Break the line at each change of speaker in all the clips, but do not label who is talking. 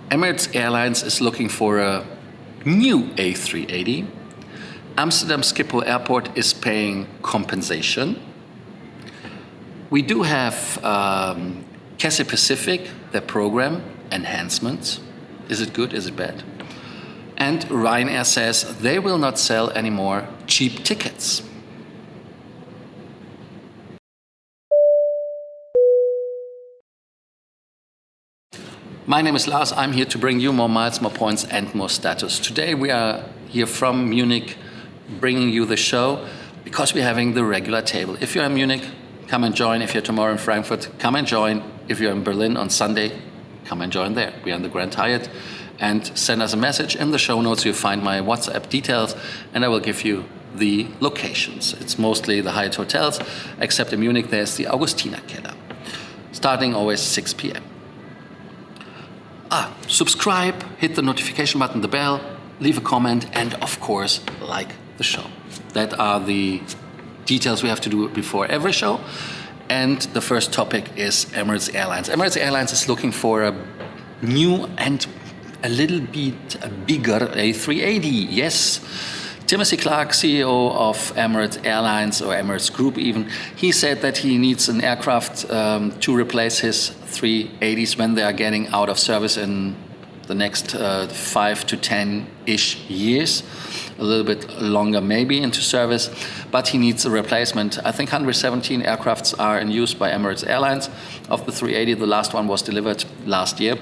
Emirates Airlines is looking for a new A380. Amsterdam Airport is paying compensation. We do have Cathay Pacific, their program, enhancements. Is it good? Is it bad? And Ryanair says they will not sell any more cheap tickets. My name is Lars. I'm here to bring you more miles, more points, and more status. Today we are here from Munich bringing you the show because we're having the regular table. If you're in Munich, come and join. If you're tomorrow in Frankfurt, come and join. If you're in Berlin on Sunday, come and join there. We are in the Grand Hyatt. And send us a message. In the show notes you'll find my WhatsApp details and I will give you the locations. It's mostly the Hyatt hotels, except in Munich there's the Augustiner Keller. Starting always 6 p.m. Subscribe, hit the notification button, the bell, leave a comment, and of course, like the show. That are the details we have to do before every show. And the first topic is Emirates Airlines. Emirates Airlines is looking for a new and a little bit bigger A380. Yes. Timothy Clark, CEO of Emirates Airlines, or Emirates Group even, he said that he needs an aircraft to replace his 380s when they are getting out of service in the next 5 to 10-ish years. A little bit longer maybe into service, but he needs a replacement. I think 117 aircrafts are in use by Emirates Airlines. Of the 380, the last one was delivered last year,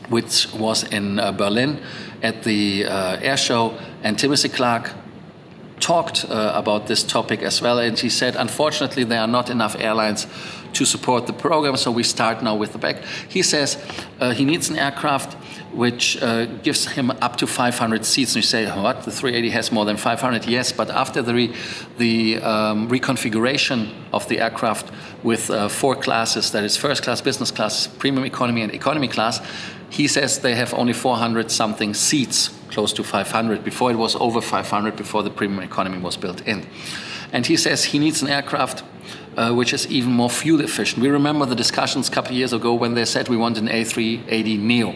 which was in Berlin at the air show. And Timothy Clark talked about this topic as well. And he said, unfortunately, there are not enough airlines to support the program, so we start now with the back. He says he needs an aircraft which gives him up to 500 seats. And you say, what? The 380 has more than 500? Yes, but after the reconfiguration of the aircraft with 4 classes, that is first class, business class, premium economy, and economy class, he says they have only 400-something seats, close to 500. Before it was over 500, before the premium economy was built in. And he says he needs an aircraft which is even more fuel efficient. We remember the discussions a couple of years ago when they said we want an A380 Neo.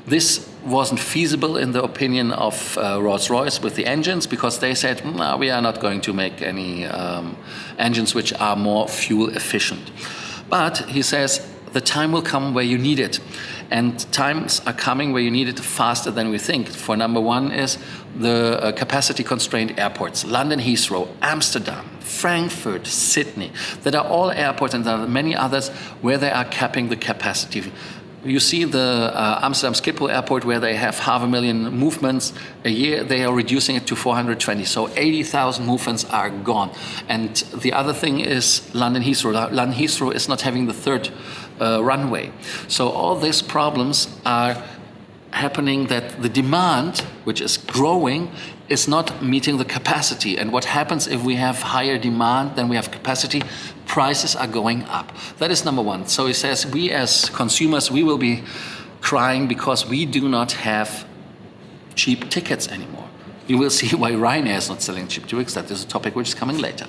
This wasn't feasible in the opinion of Rolls-Royce with the engines because they said, no, we are not going to make any engines which are more fuel efficient. But he says the time will come where you need it. And times are coming where you need it faster than we think. For number one is the capacity-constrained airports. London Heathrow, Amsterdam, Frankfurt, Sydney. That are all airports, and there are many others where they are capping the capacity. You see the Amsterdam Schiphol Airport where they have 500,000 movements a year. They are reducing it to 420. So 80,000 movements are gone. And the other thing is London Heathrow. London Heathrow is not having the third runway. So all these problems are happening that the demand, which is growing, is not meeting the capacity. And what happens if we have higher demand than we have capacity? Prices are going up. That is number one. So he says we as consumers, we will be crying because we do not have cheap tickets anymore. You will see why Ryanair is not selling cheap tickets. That is a topic which is coming later.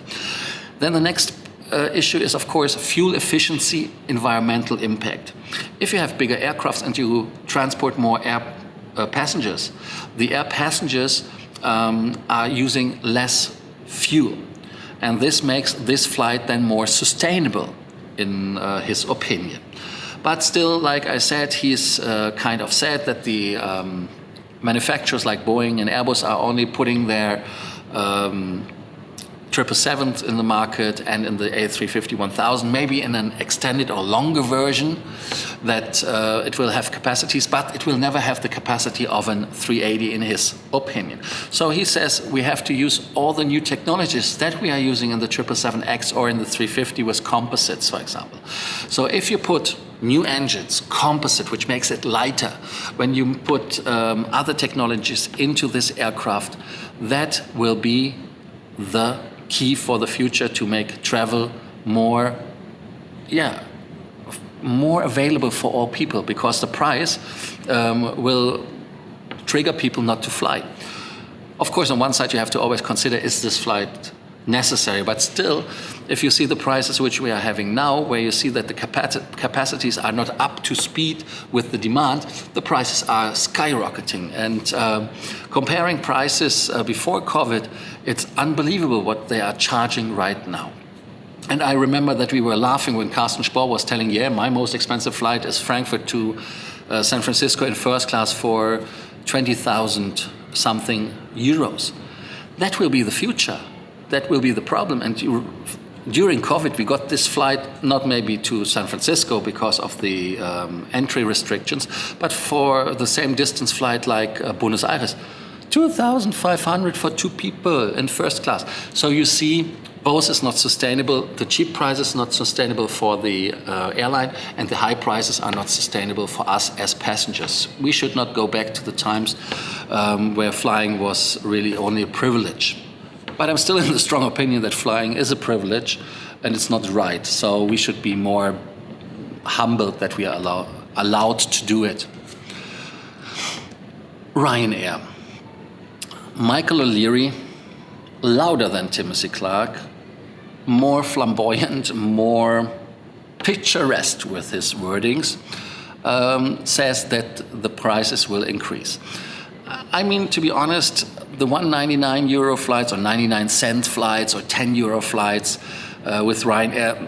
Then the next issue is, of course, fuel efficiency, environmental impact. If you have bigger aircrafts and you transport more air passengers, the air passengers are using less fuel. And this makes this flight then more sustainable, in his opinion. But still, like I said, he's kind of said that the manufacturers like Boeing and Airbus are only putting their 777s in the market and in the A350-1000, maybe in an extended or longer version, that it will have capacities, but it will never have the capacity of an 380 in his opinion. So he says we have to use all the new technologies that we are using in the 777X or in the 350 with composites, for example. So if you put new engines, composite, which makes it lighter, when you put other technologies into this aircraft, that will be the key for the future to make travel more available for all people, because the price will trigger people not to fly. Of course, on one side you have to always consider, is this flight necessary. But still, if you see the prices which we are having now, where you see that the capacities are not up to speed with the demand, the prices are skyrocketing. And comparing prices before COVID, it's unbelievable what they are charging right now. And I remember that we were laughing when Carsten Spohr was telling, my most expensive flight is Frankfurt to San Francisco in first class for 20,000 something euros. That will be the future. That will be the problem. And during COVID, we got this flight, not maybe to San Francisco because of the entry restrictions, but for the same distance flight like Buenos Aires, 2,500 for 2 people in first class. So you see, both is not sustainable. The cheap price is not sustainable for the airline, and the high prices are not sustainable for us as passengers. We should not go back to the times where flying was really only a privilege. But I'm still in the strong opinion that flying is a privilege and it's not right. So we should be more humbled that we are allowed to do it. Ryanair. Michael O'Leary, louder than Timothy Clark, more flamboyant, more picturesque with his wordings, says that the prices will increase. I mean, to be honest, the 199 euro flights or 99 cent flights or 10 euro flights with Ryanair,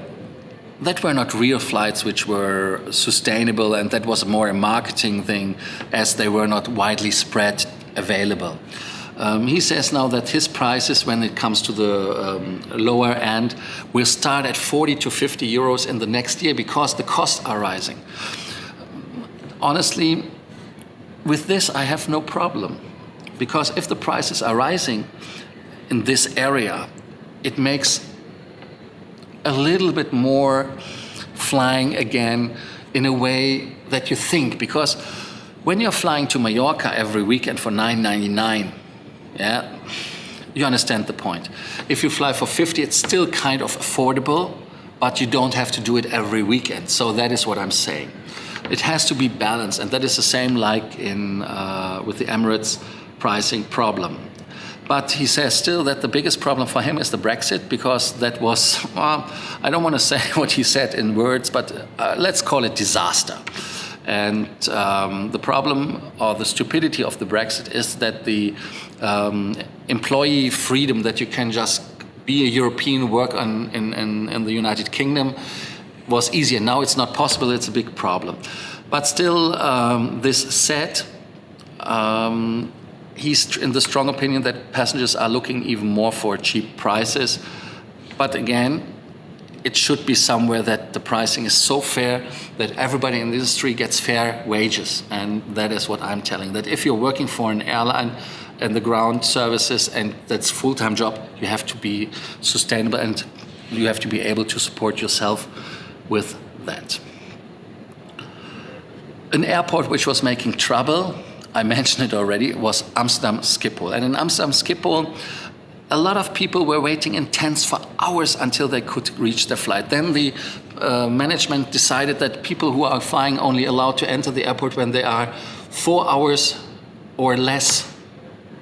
that were not real flights which were sustainable, and that was more a marketing thing as they were not widely spread available. He says now that his prices, when it comes to the lower end, will start at 40 to 50 euros in the next year because the costs are rising. Honestly, with this I have no problem, because if the prices are rising in this area, it makes a little bit more flying again in a way that you think, because when you're flying to Mallorca every weekend for $9.99, you understand the point. If you fly for 50, it's still kind of affordable, but you don't have to do it every weekend. So that is what I'm saying. It has to be balanced, and that is the same like in with the Emirates pricing problem. But he says still that the biggest problem for him is the Brexit, because that was, I don't want to say what he said in words, but let's call it disaster. And the problem or the stupidity of the Brexit is that the employee freedom, that you can just be a European, work in the United Kingdom, was easier. Now it's not possible. It's a big problem. But still, this said, he's in the strong opinion that passengers are looking even more for cheap prices. But again, it should be somewhere that the pricing is so fair that everybody in the industry gets fair wages. And that is what I'm telling, that if you're working for an airline and the ground services and that's full-time job, you have to be sustainable and you have to be able to support yourself with that. An airport which was making trouble, I mentioned it already, was Amsterdam Schiphol. And in Amsterdam Schiphol, a lot of people were waiting in tents for hours until they could reach their flight. Then the management decided that people who are flying only allowed to enter the airport when they are 4 hours or less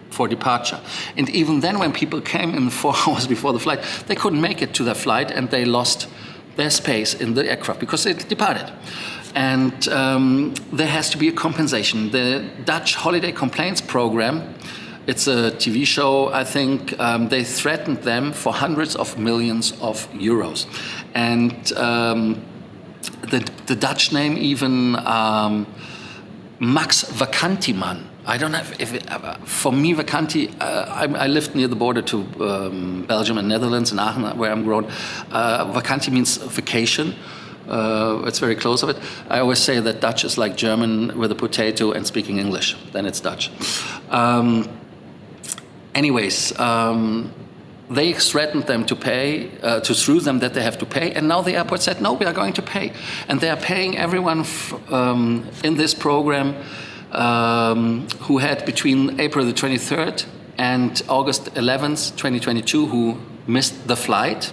for departure. And even then, when people came in 4 hours before the flight, they couldn't make it to their flight and they lost their space in the aircraft because they departed. And there has to be a compensation. The Dutch Holiday Complaints Program, it's a TV show, I think, they threatened them for hundreds of millions of euros. And the Dutch name even Max Vacantiman. I don't know if it, for me, Vacanti, I lived near the border to Belgium and Netherlands, in Aachen, where I'm grown. Vacanti means vacation. It's very close of it. I always say that Dutch is like German with a potato and speaking English. Then it's Dutch. They threatened them to pay, to sue them that they have to pay, and now the airport said, no, we are going to pay. And they are paying everyone in this program who had between April the 23rd and August 11th, 2022, who missed the flight.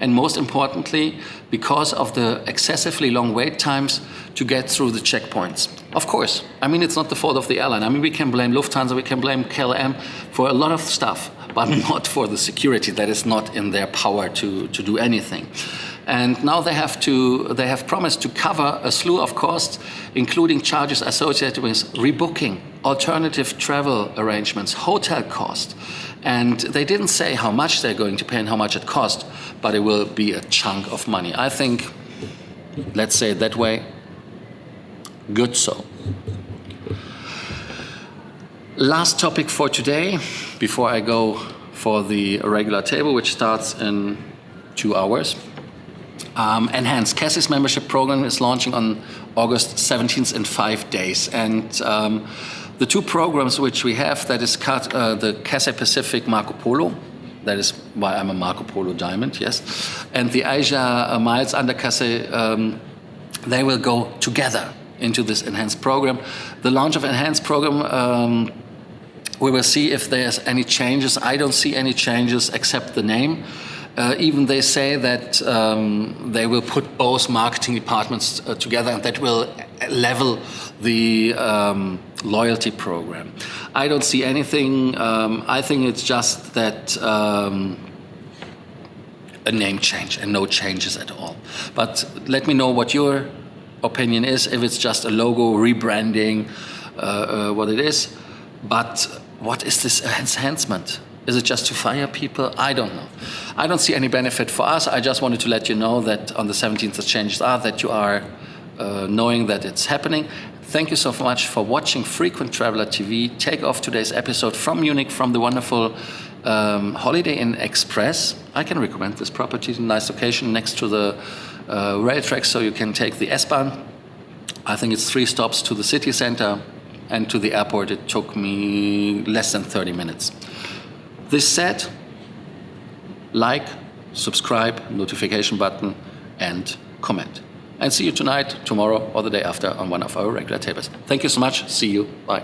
And most importantly, because of the excessively long wait times to get through the checkpoints. Of course, I mean, it's not the fault of the airline. I mean, we can blame Lufthansa, we can blame KLM for a lot of stuff. but not for the security. That is not in their power to do anything. And now they have promised to cover a slew of costs, including charges associated with rebooking, alternative travel arrangements, hotel cost. And they didn't say how much they're going to pay and how much it costs, but it will be a chunk of money. I think, let's say it that way, good so. Last topic for today, before I go for the regular table, which starts in 2 hours. Enhanced Cathay's membership program is launching on August 17th in 5 days. And the 2 programs which we have, that is the Cathay Pacific Marco Polo, that is why I'm a Marco Polo Diamond, yes, and the Asia Miles under Cathay, they will go together into this enhanced program. The launch of enhanced program, we will see if there's any changes. I don't see any changes except the name. Even they say that they will put both marketing departments together, and that will level the loyalty program. I don't see anything. I think it's just that a name change and no changes at all. But let me know what your opinion is, if it's just a logo rebranding, what it is. But what is this enhancement? Is it just to fire people? I don't know. I don't see any benefit for us. I just wanted to let you know that on the 17th the changes are, that you are knowing that it's happening. Thank you so much for watching Frequent Traveler TV. Take off today's episode from Munich, from the wonderful Holiday Inn Express. I can recommend this property, nice location next to the rail tracks, so you can take the S-Bahn. I think it's 3 stops to the city center, and to the airport it took me less than 30 minutes. This said, like, subscribe, notification button, and comment. And see you tonight, tomorrow, or the day after on one of our regular tables. Thank you so much. See you. Bye.